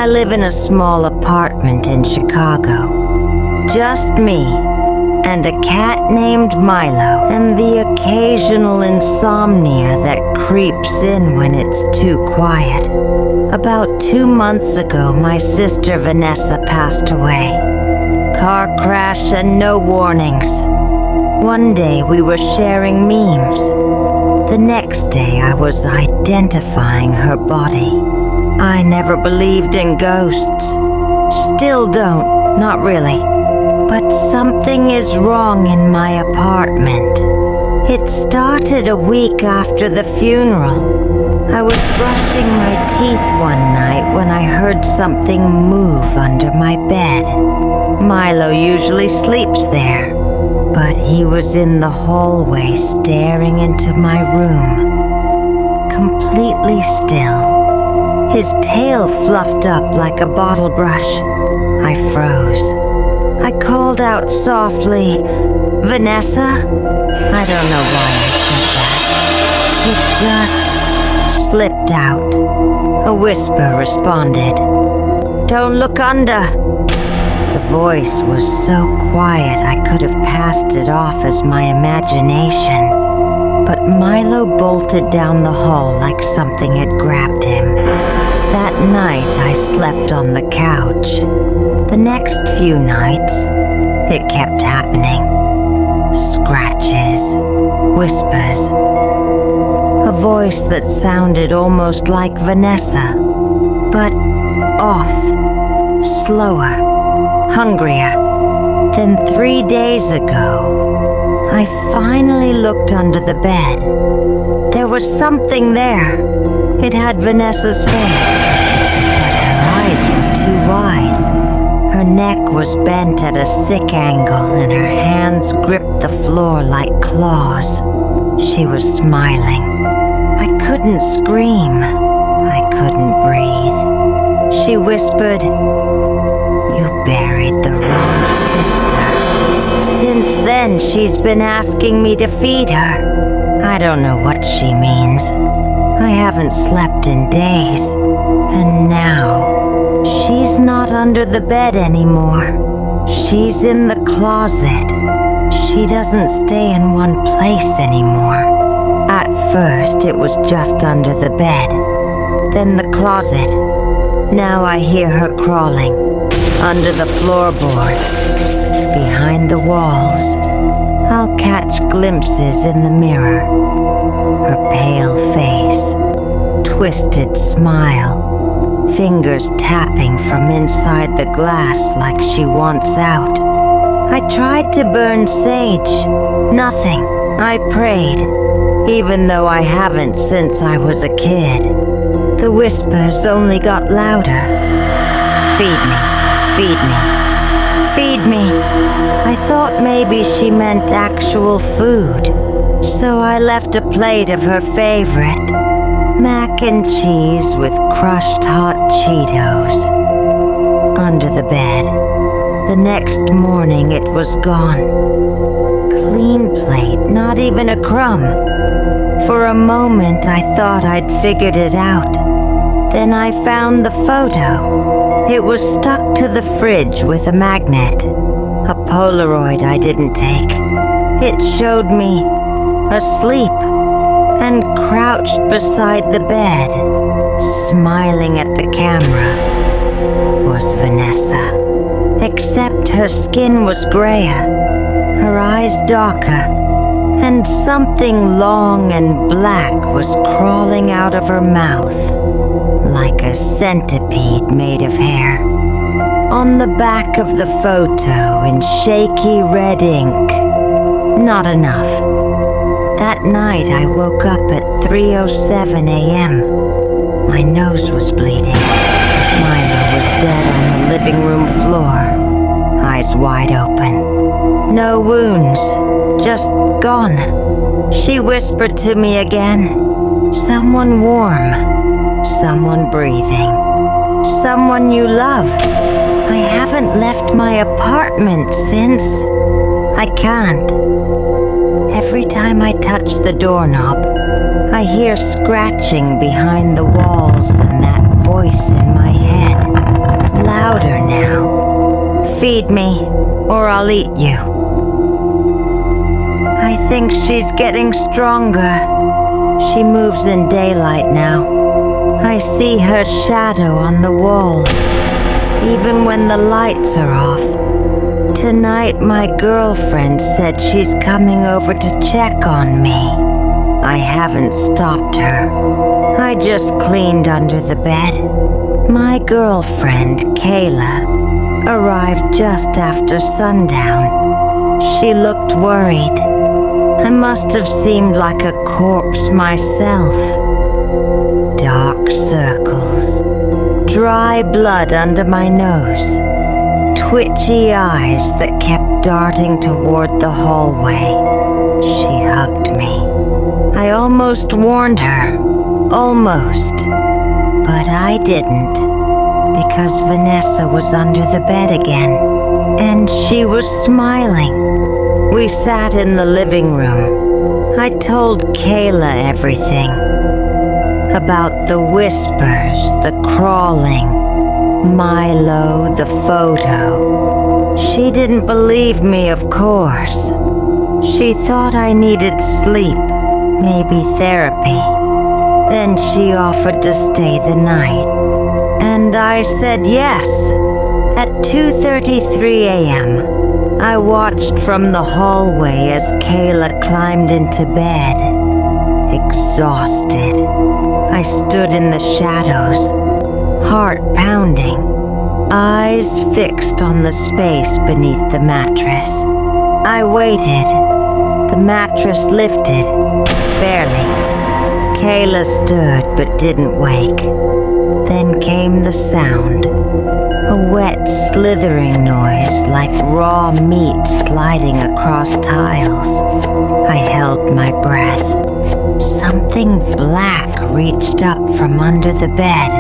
I live in a small apartment in Chicago. Just me and a cat named Milo, and the occasional insomnia that creeps in when it's too quiet. About 2 months ago, my sister Vanessa passed away. Car crash and no warnings. One day we were sharing memes. The next day I was identifying her body. I never believed in ghosts. Still don't, not really. But something is wrong in my apartment. It started a week after the funeral. I was brushing my teeth one night when I heard something move under my bed. Milo usually sleeps there, but he was in the hallway staring into my room. Completely still. His tail fluffed up like a bottle brush. I froze. I called out softly, "Vanessa?" I don't know why I said that. It just slipped out. A whisper responded, "Don't look under." The voice was so quiet I could have passed it off as my imagination. But Milo bolted down the hall like something had grabbed him. That night I slept on the couch. The next few nights, it kept happening. Scratches, whispers. A voice that sounded almost like Vanessa, but off, slower, hungrier. Then 3 days ago, I finally looked under the bed. There was something there. It had Vanessa's face, but her eyes were too wide. Her neck was bent at a sick angle and her hands gripped the floor like claws. She was smiling. I couldn't scream. I couldn't breathe. She whispered, "You buried the wrong sister." Since then, she's been asking me to feed her. I don't know what she means. I haven't slept in days, and now she's not under the bed anymore. She's in the closet. She doesn't stay in one place anymore. At first, it was just under the bed, then the closet. Now I hear her crawling under the floorboards, behind the walls. I'll catch glimpses in the mirror. Her pale face, twisted smile, fingers tapping from inside the glass like she wants out. I tried to burn sage. Nothing. I prayed, even though I haven't since I was a kid. The whispers only got louder. "Feed me, feed me, feed me." I thought maybe she meant actual food, so I left a plate of her favorite, mac and cheese with crushed hot Cheetos, under the bed. The next morning it was gone. Clean plate, not even a crumb. For a moment I thought I'd figured it out. Then I found the photo. It was stuck to the fridge with a magnet. A Polaroid I didn't take. It showed me asleep and crouched beside the bed, smiling at the camera, was Vanessa. Except her skin was grayer, her eyes darker, and something long and black was crawling out of her mouth, like a centipede made of hair. On the back of the photo in shaky red ink, not enough. That night I woke up at 3:07 a.m. My nose was bleeding. Milo was dead on the living room floor, eyes wide open. No wounds, just gone. She whispered to me again, "Someone warm, someone breathing, someone you love." I haven't left my apartment since. I can't. Every time I touch the doorknob, I hear scratching behind the walls and that voice in my head. Feed me, or I'll eat you. I think she's getting stronger. She moves in daylight now. I see her shadow on the walls, even when the lights are off. Tonight, my girlfriend said she's coming over to check on me. I haven't stopped her. I just cleaned under the bed. My girlfriend, Kayla, arrived just after sundown. She looked worried. I must have seemed like a corpse myself. Dark circles, dry blood under my nose, twitchy eyes that kept darting toward the hallway. She hugged me. I almost warned her, almost, but I didn't, because Vanessa was under the bed again, and she was smiling. We sat in the living room. I told Kayla everything. About the whispers, the crawling, Milo, the photo. She didn't believe me, of course. She thought I needed sleep, maybe therapy. Then she offered to stay the night. And I said yes. At 2:33 a.m., I watched from the hallway as Kayla climbed into bed. Exhausted, I stood in the shadows, heart pounding, eyes fixed on the space beneath the mattress. I waited. The mattress lifted, barely. Kayla stirred but didn't wake. Then came the sound, a wet slithering noise like raw meat sliding across tiles. I held my breath. Something black reached up from under the bed.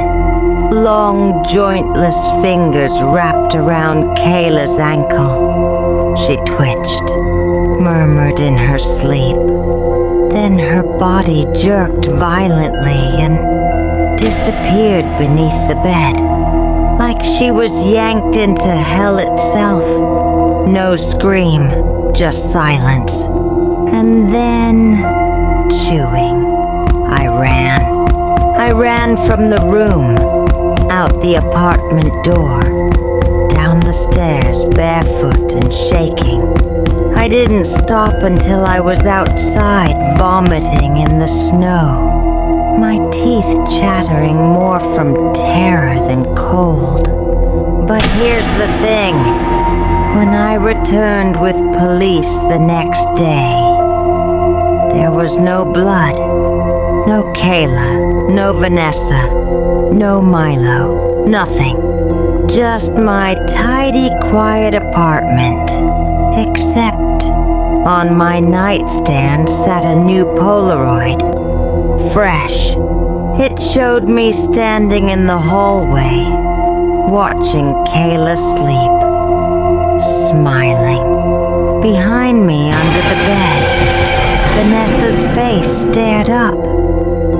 Long, jointless fingers wrapped around Kayla's ankle. She twitched, murmured in her sleep. Then her body jerked violently and disappeared beneath the bed, like she was yanked into hell itself. No scream, just silence. And then, chewing, I ran. I ran from the room, out the apartment door, down the stairs barefoot and shaking. I didn't stop until I was outside vomiting in the snow, my teeth chattering more from terror than cold. But here's the thing. When I returned with police the next day, there was no blood, no Kayla, no Vanessa, no Milo, nothing. Just my tidy, quiet apartment. Except on my nightstand sat a new Polaroid. Fresh. It showed me standing in the hallway, watching Kayla sleep, smiling. Behind me under the bed, Vanessa's face stared up.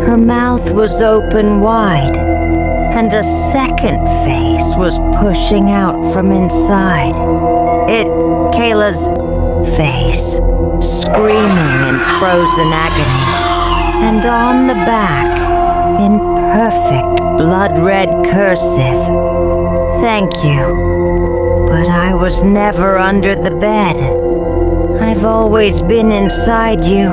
Her mouth was open wide, and a second face was pushing out from inside. Kayla's face, screaming in frozen agony. And on the back, in perfect blood-red cursive, "Thank you, but I was never under the bed. I've always been inside you,